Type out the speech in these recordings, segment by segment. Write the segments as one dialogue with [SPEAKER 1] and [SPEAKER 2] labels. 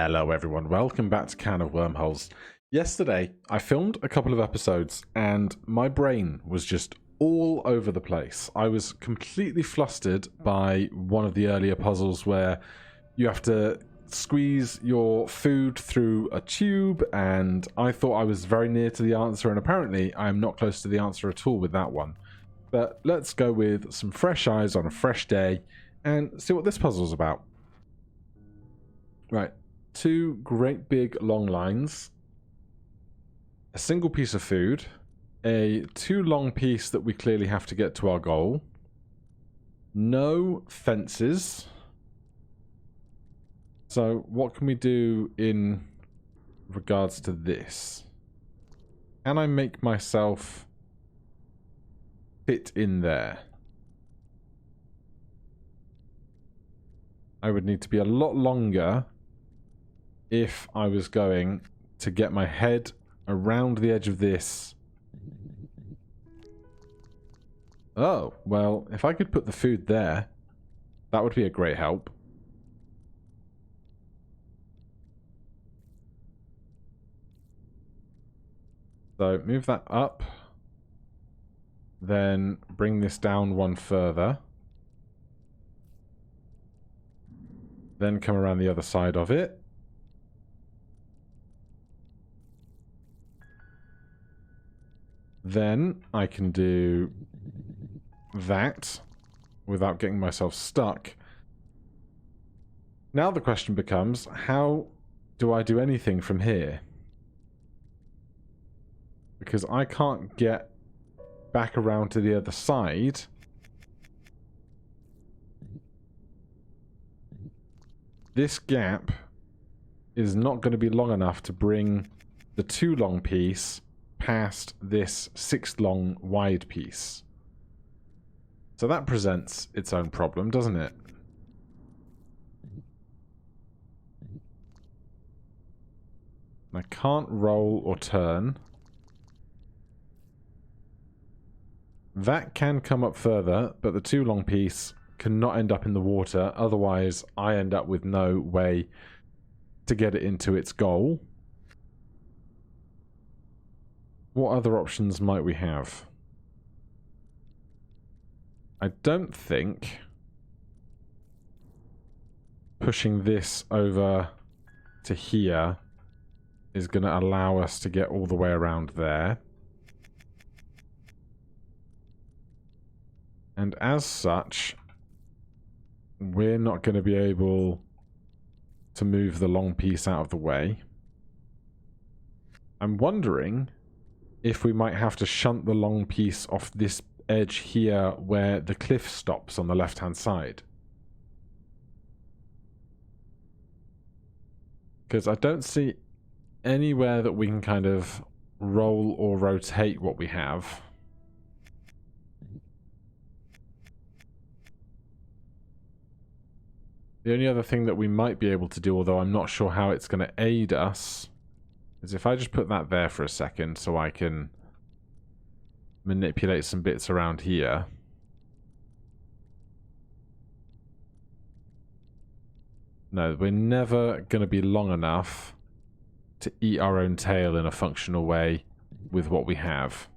[SPEAKER 1] Hello everyone, welcome back to Can of Wormholes. Yesterday I filmed a couple of episodes and my brain was just all over the place. I was completely flustered by one of the earlier puzzles where you have to squeeze your food through a tube, and I thought I was very near to the answer, and apparently I am not close to the answer at all with that one. But let's go with some fresh eyes on a fresh day and see what this puzzle's about. Right. Two great big long lines, a single piece of food, a too long piece that we clearly have to get to our goal, no fences. So what can we do in regards to this? Can I make myself fit in there? I would need to be a lot longer if I was going to get my head around the edge of this. Oh, well, if I could put the food there, that would be a great help. So move that up, then bring this down one further, then come around the other side of it. Then I can do that without getting myself stuck. Now the question becomes, how do I do anything from here? Because I can't get back around to the other side. This gap is not going to be long enough to bring the too long piece past this 6 long wide piece. So that presents its own problem, doesn't it? I can't roll or turn. That can come up further, but the too long piece cannot end up in the water, otherwise I end up with no way to get it into its goal. What other options might we have? I don't think pushing this over to here is going to allow us to get all the way around there. And as such, we're not going to be able to move the long piece out of the way. I'm wondering if we might have to shunt the long piece off this edge here where the cliff stops on the left-hand side. Because I don't see anywhere that we can kind of roll or rotate what we have. The only other thing that we might be able to do, although I'm not sure how it's going to aid us, is if I just put that there for a second so I can manipulate some bits around here. No, we're never going to be long enough to eat our own tail in a functional way with what we have.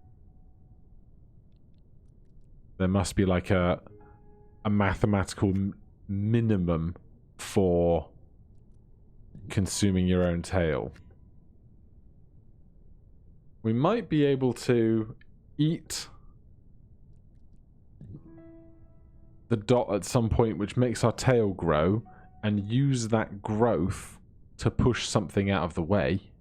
[SPEAKER 1] There must be like a mathematical minimum for consuming your own tail. We might be able to eat the dot at some point, which makes our tail grow, and use that growth to push something out of the way.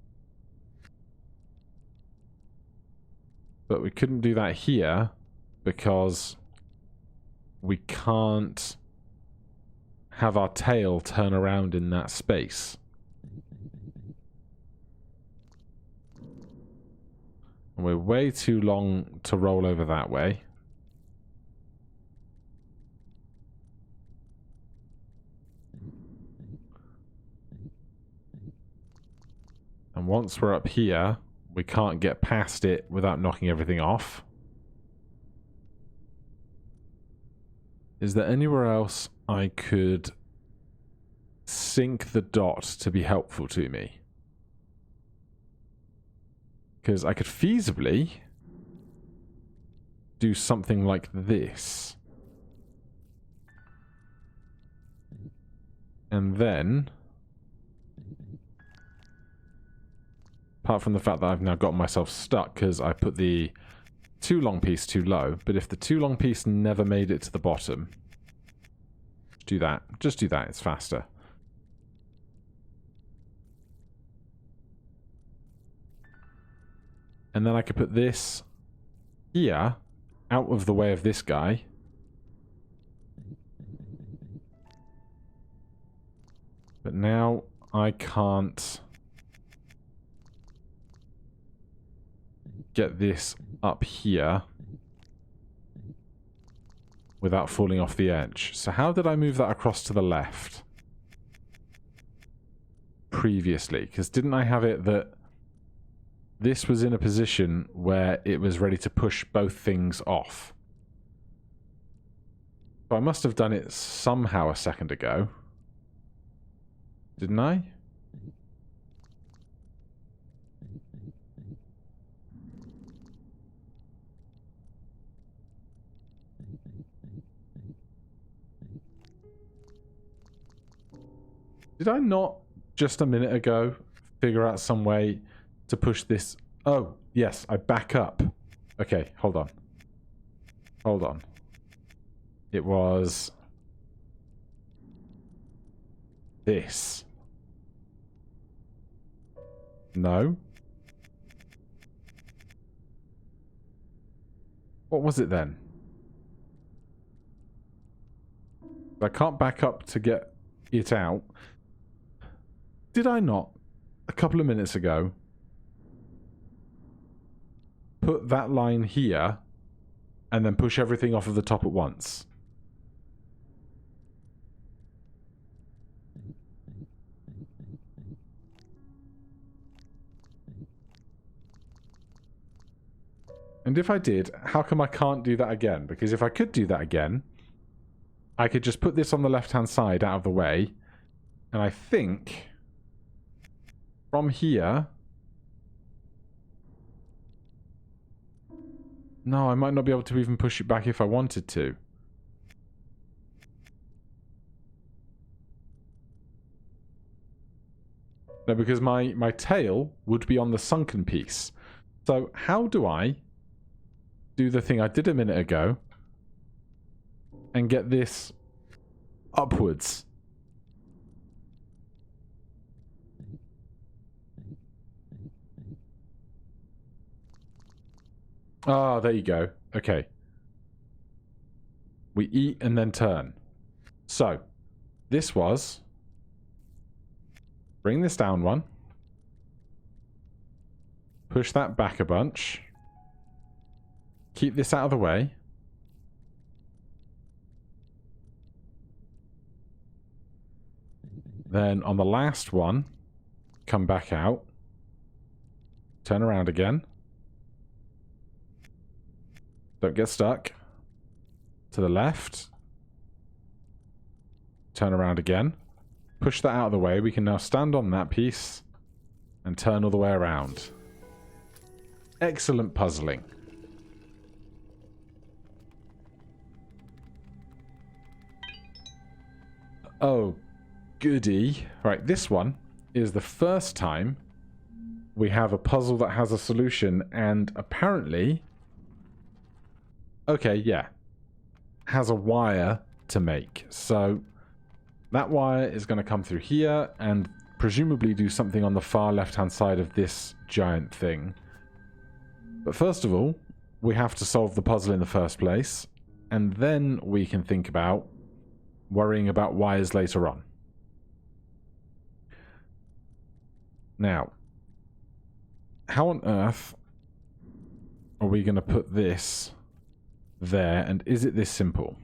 [SPEAKER 1] But we couldn't do that here because we can't have our tail turn around in that space. And we're way too long to roll over that way. And once we're up here, we can't get past it without knocking everything off. Is there anywhere else I could sink the dot to be helpful to me. Because I could feasibly do something like this. And then, apart from the fact that I've now got myself stuck because I put the too long piece too low, but if the too long piece never made it to the bottom, do that. Just do that, it's faster. And then I could put this here, out of the way of this guy. But now I can't get this up here without falling off the edge. So how did I move that across to the left previously? Because didn't I have it that this was in a position where it was ready to push both things off? So I must have done it somehow a second ago. Didn't I? Did I not, just a minute ago, figure out some way to push this? Oh, yes, I back up. Okay, hold on. Hold on. It was this. No. What was it then? I can't back up to get it out. Did I not, a couple of minutes ago, put that line here and then push everything off of the top at once? And if I did, how come I can't do that again? Because if I could do that again, I could just put this on the left-hand side out of the way, and I think from here... No, I might not be able to even push it back if I wanted to. No, because my tail would be on the sunken piece. So how do I do the thing I did a minute ago and get this upwards? Ah, there you go. Okay. We eat and then turn. So, this was... Bring this down one. Push that back a bunch. Keep this out of the way. Then on the last one, come back out. Turn around again. Don't get stuck. To the left. Turn around again. Push that out of the way. We can now stand on that piece and turn all the way around. Excellent puzzling. Oh, goody. Right, this one is the first time we have a puzzle that has a solution, and apparently... Okay, yeah. Has a wire to make. So that wire is going to come through here and presumably do something on the far left-hand side of this giant thing. But first of all, we have to solve the puzzle in the first place, and then we can think about worrying about wires later on. Now, how on earth are we going to put this there, and is it this simple?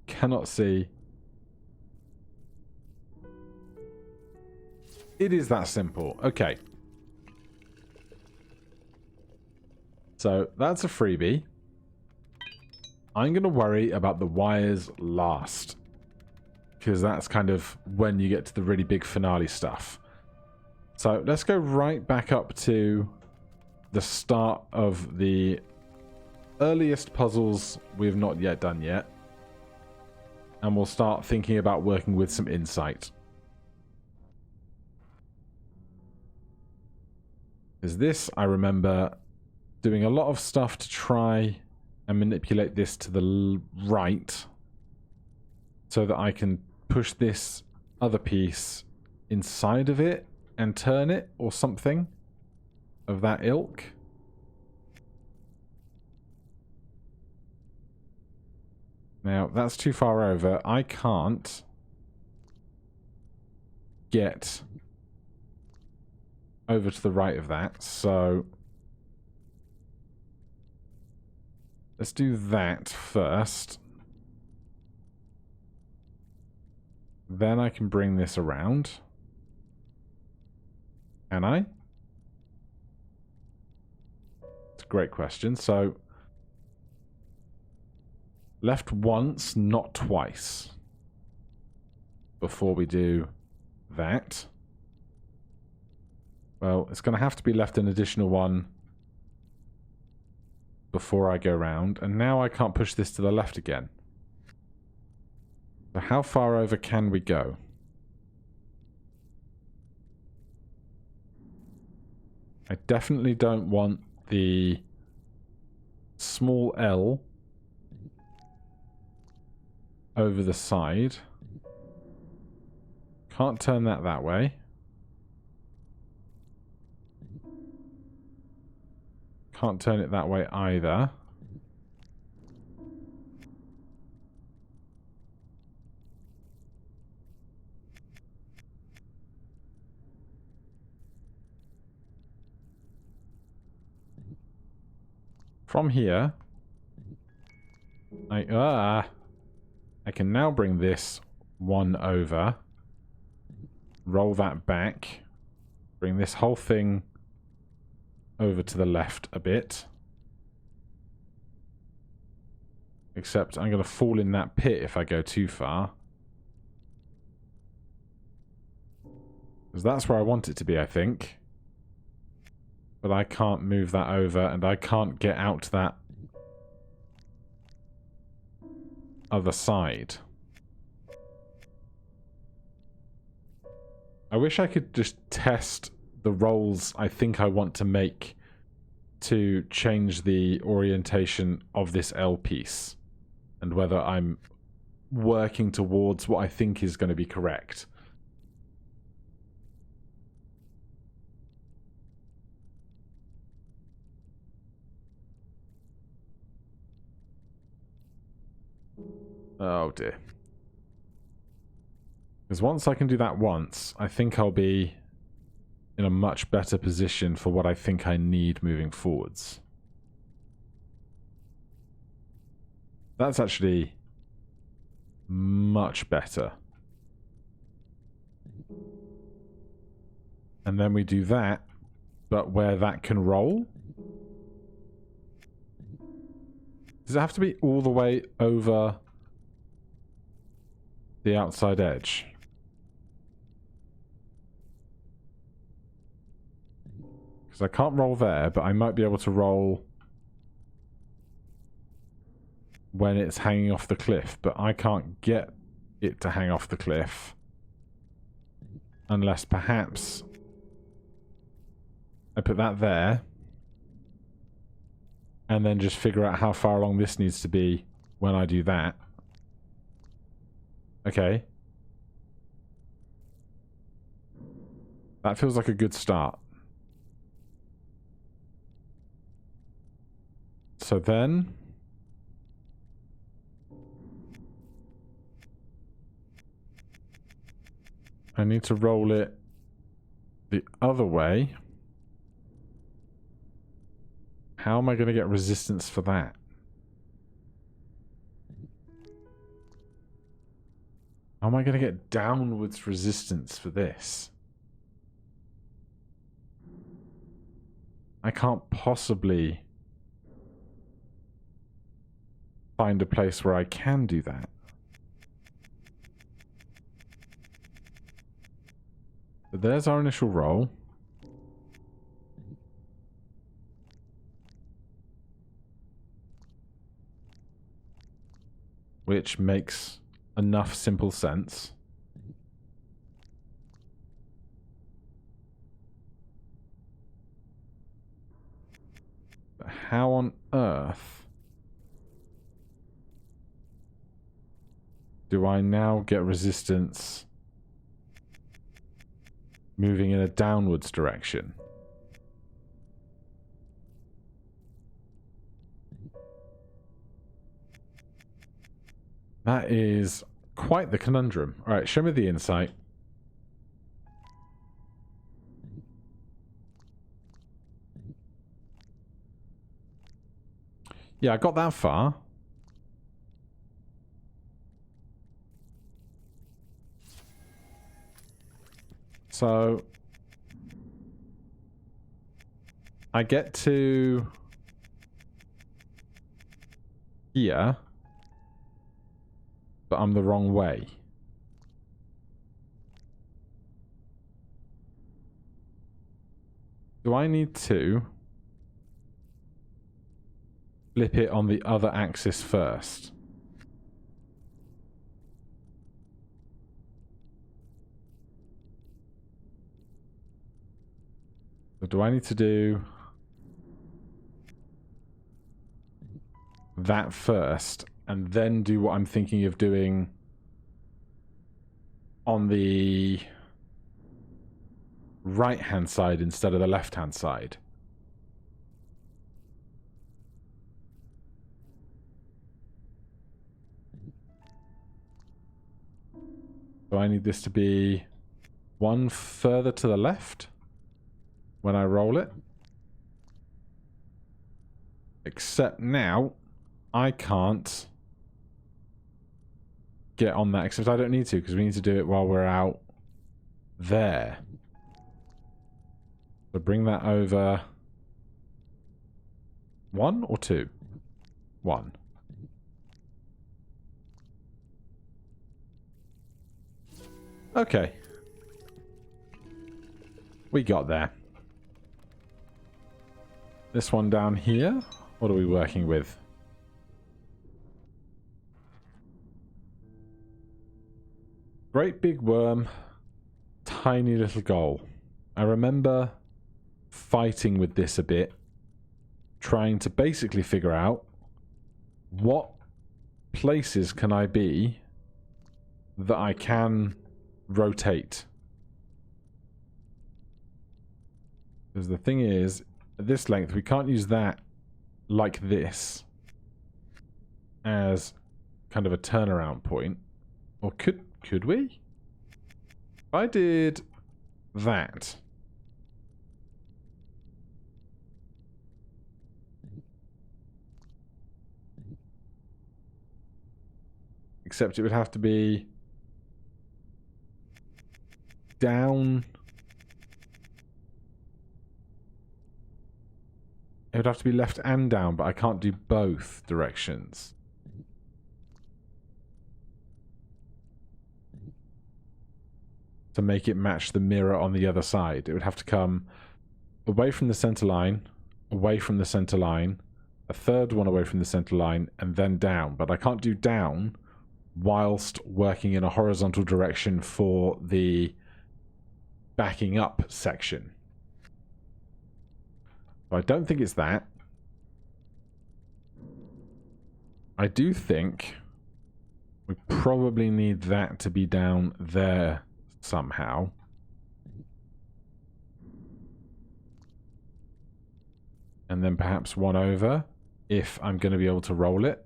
[SPEAKER 1] Cannot see. It is that simple. Okay. So that's a freebie. I'm going to worry about the wires last. because that's kind of when you get to the really big finale stuff. So let's go right back up to the start of the earliest puzzles we've not yet done yet. And we'll start thinking about working with some insight. Because this, I remember doing a lot of stuff to try and manipulate this to the right so that I can push this other piece inside of it and turn it or something of that ilk. Now, that's too far over. I can't get over to the right of that, so let's do that first. Then I can bring this around. Can I? It's a great question. So, left once, not twice, before we do that. Well, it's going to have to be left an additional one before I go round. And now I can't push this to the left again. So how far over can we go? I definitely don't want the small L over the side. Can't turn that way. Can't turn it that way either. From here, I can now bring this one over, roll that back, bring this whole thing over to the left a bit. Except I'm going to fall in that pit if I go too far. Because that's where I want it to be, I think. But I can't move that over, and I can't get out that other side. I wish I could just test the rolls I think I want to make to change the orientation of this L piece, and whether I'm working towards what I think is going to be correct. Oh dear. Because once I can do that once, I think I'll be in a much better position for what I think I need moving forwards. That's actually much better. And then we do that, but where that can roll. Does it have to be all the way over the outside edge? Because I can't roll there, but I might be able to roll when it's hanging off the cliff, but I can't get it to hang off the cliff unless perhaps I put that there and then just figure out how far along this needs to be when I do that. Okay. That feels like a good start. So then I need to roll it the other way. How am I going to get resistance for that? How am I going to get downwards resistance for this? I can't possibly find a place where I can do that. But there's our initial roll. Which makes enough simple sense. But how on earth do I now get resistance moving in a downwards direction? That is quite the conundrum. Alright, show me the insight. Yeah, I got that far. So I get to here, but I'm the wrong way. Do I need to flip it on the other axis first? So do I need to do that first and then do what I'm thinking of doing on the right-hand side instead of the left-hand side? So I need this to be one further to the left when I roll it. Except now I can't get on that, except I don't need to because we need to do it while we're out there. So bring that over. 1 or 2? 1. Okay. We got there. This one down here, what are we working with? Great big worm, tiny little goal. I remember fighting with this a bit, trying to basically figure out what places can I be that I can rotate. Because the thing is, at this length, we can't use that like this as kind of a turnaround point. Or could we? If I did that. Except it would have to be down. It would have to be left and down, but I can't do both directions. To make it match the mirror on the other side, it would have to come away from the center line, away from the center line, a third one away from the center line, and then down. But I can't do down whilst working in a horizontal direction for the backing up section. So I don't think it's that. I do think we probably need that to be down there somehow. And then perhaps one over if I'm going to be able to roll it.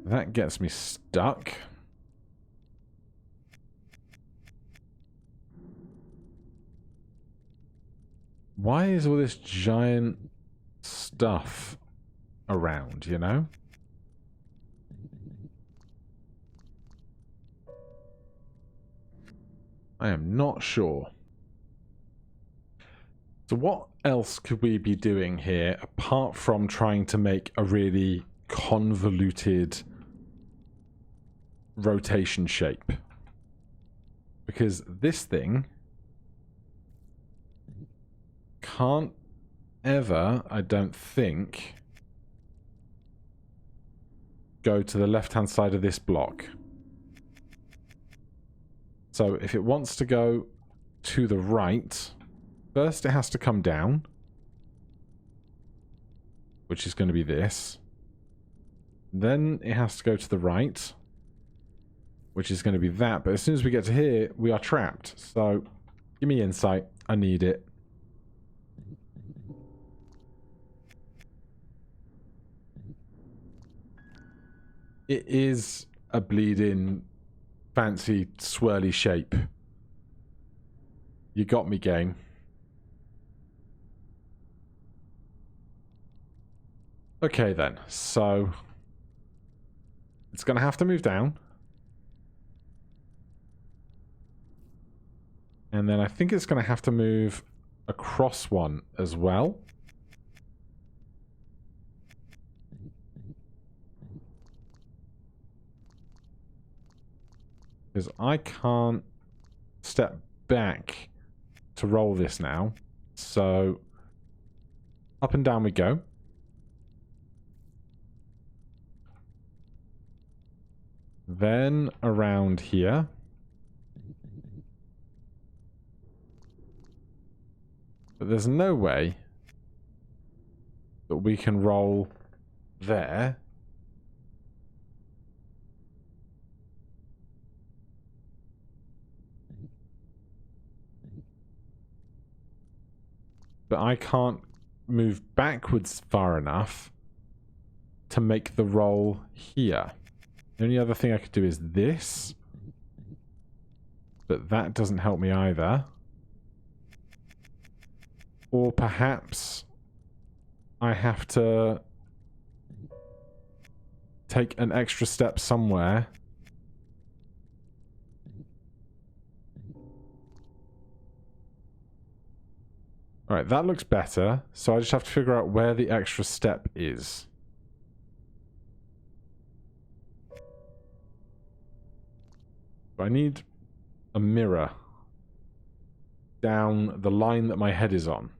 [SPEAKER 1] That gets me stuck. Why is all this giant stuff around, you know? I am not sure. So what else could we be doing here apart from trying to make a really convoluted rotation shape? Because this thing can't ever, I don't think, go to the left-hand side of this block. So if it wants to go to the right, first it has to come down, which is going to be this. Then it has to go to the right, which is going to be that. But as soon as we get to here, we are trapped. So give me insight. I need it. It is a bleeding fancy swirly shape. You got me, game. Okay then, so it's going to have to move down. And then I think it's going to have to move across one as well. Because I can't step back to roll this now. So up and down we go. Then around here. But there's no way that we can roll there. But I can't move backwards far enough to make the roll here. The only other thing I could do is this. But that doesn't help me either. Or perhaps I have to take an extra step somewhere. Alright, that looks better. So I just have to figure out where the extra step is. I need a mirror down the line that my head is on.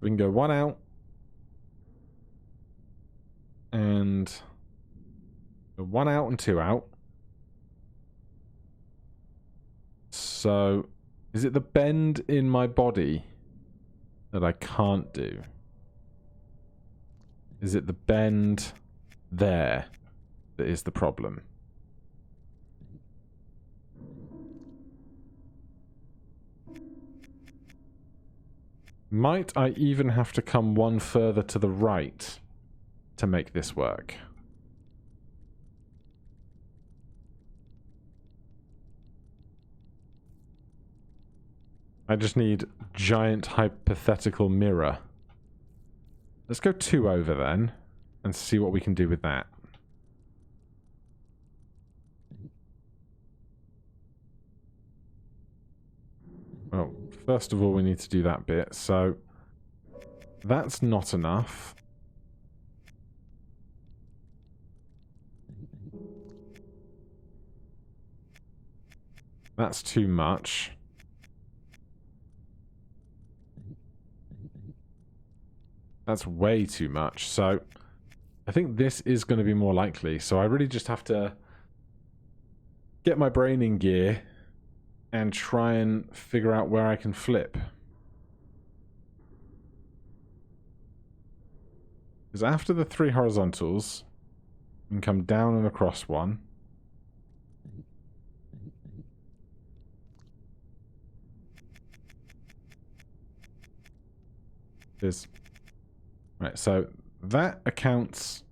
[SPEAKER 1] We can go one out. And one out and two out. So is it the bend in my body that I can't do? Is it the bend there that is the problem? Might I even have to come one further to the right to make this work? I just need giant hypothetical mirror. Let's go 2 over then and see what we can do with that. Well, first of all, we need to do that bit. So that's not enough. That's too much. That's way too much. So I think this is going to be more likely. So I really just have to get my brain in gear and try and figure out where I can flip. Because after the 3 horizontals, we can come down and across one. Right, so that accounts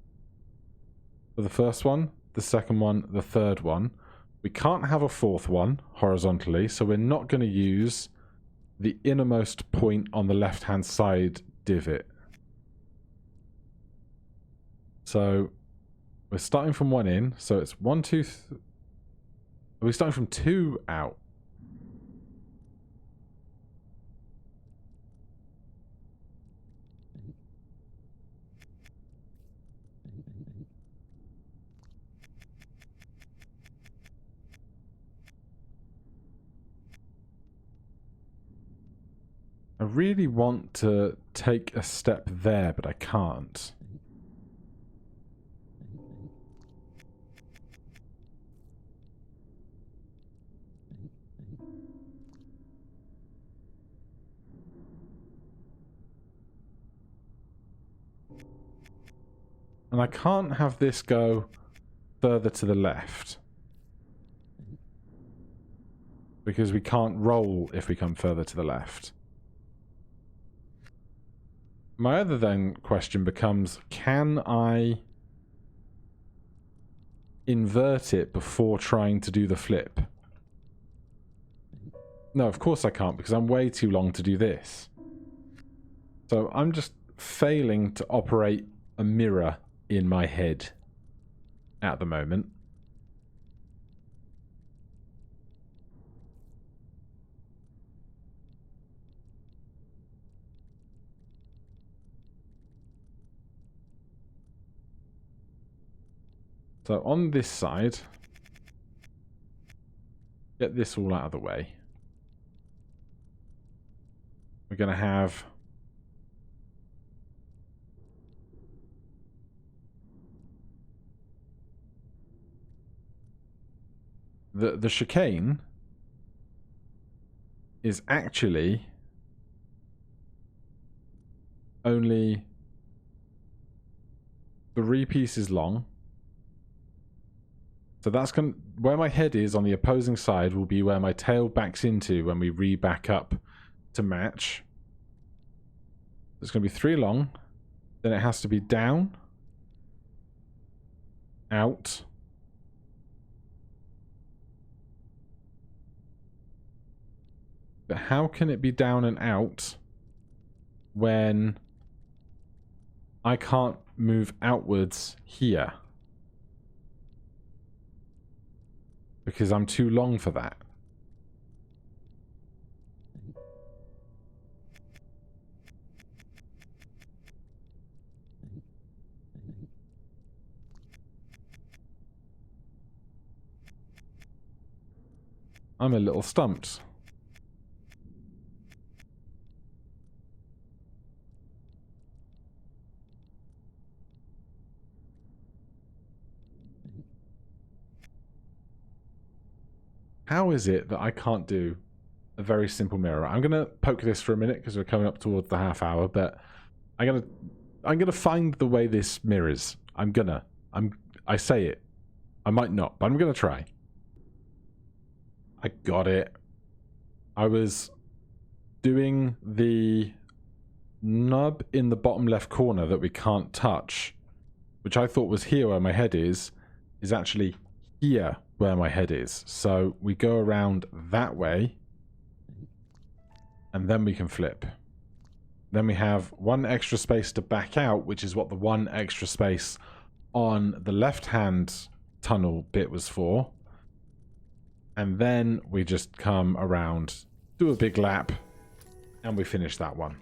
[SPEAKER 1] for the first one, the second one, the third one. We can't have a 4th one horizontally, so we're not going to use the innermost point on the left-hand side divot. So we're starting from 1 in, so it's 1, 2... Are we starting from 2 out? I really want to take a step there, but I can't. And I can't have this go further to the left. Because we can't roll if we come further to the left. My other then question becomes, can I invert it before trying to do the flip? No, of course I can't, because I'm way too long to do this. So I'm just failing to operate a mirror in my head at the moment. So on this side, get this all out of the way. We're going to have the chicane is actually only 3 pieces long. So that's going to, where my head is on the opposing side will be where my tail backs into when we re-back up to match. It's going to be 3 long. Then it has to be down, out, but how can it be down and out when I can't move outwards here? Because I'm too long for that. I'm a little stumped. How is it that I can't do a very simple mirror? I'm gonna poke this for a minute because we're coming up towards the half hour, but I'm gonna find the way this mirrors. I say it. I might not, but I'm gonna try. I got it. I was doing the nub in the bottom left corner that we can't touch, which I thought was here where my head is actually here where my head is. So we go around that way, and then we can flip. Then we have 1 extra space to back out, which is what the 1 extra space on the left-hand tunnel bit was for. And then we just come around, do a big lap, and we finish that one.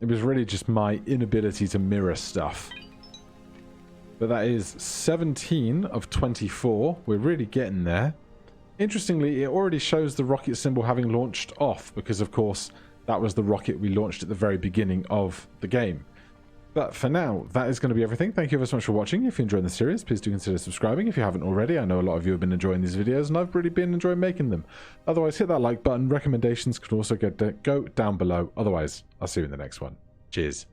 [SPEAKER 1] It was really just my inability to mirror stuff. But that is 17 of 24. We're really getting there. Interestingly, it already shows the rocket symbol having launched off, because of course that was the rocket we launched at the very beginning of the game. But for now, that is going to be everything. Thank you very so much for watching. If you're enjoying the series, please do consider subscribing if you haven't already. I know a lot of you have been enjoying these videos, and I've really been enjoying making them. Otherwise, hit that like button. Recommendations can also go down below. Otherwise, I'll see you in the next one. Cheers.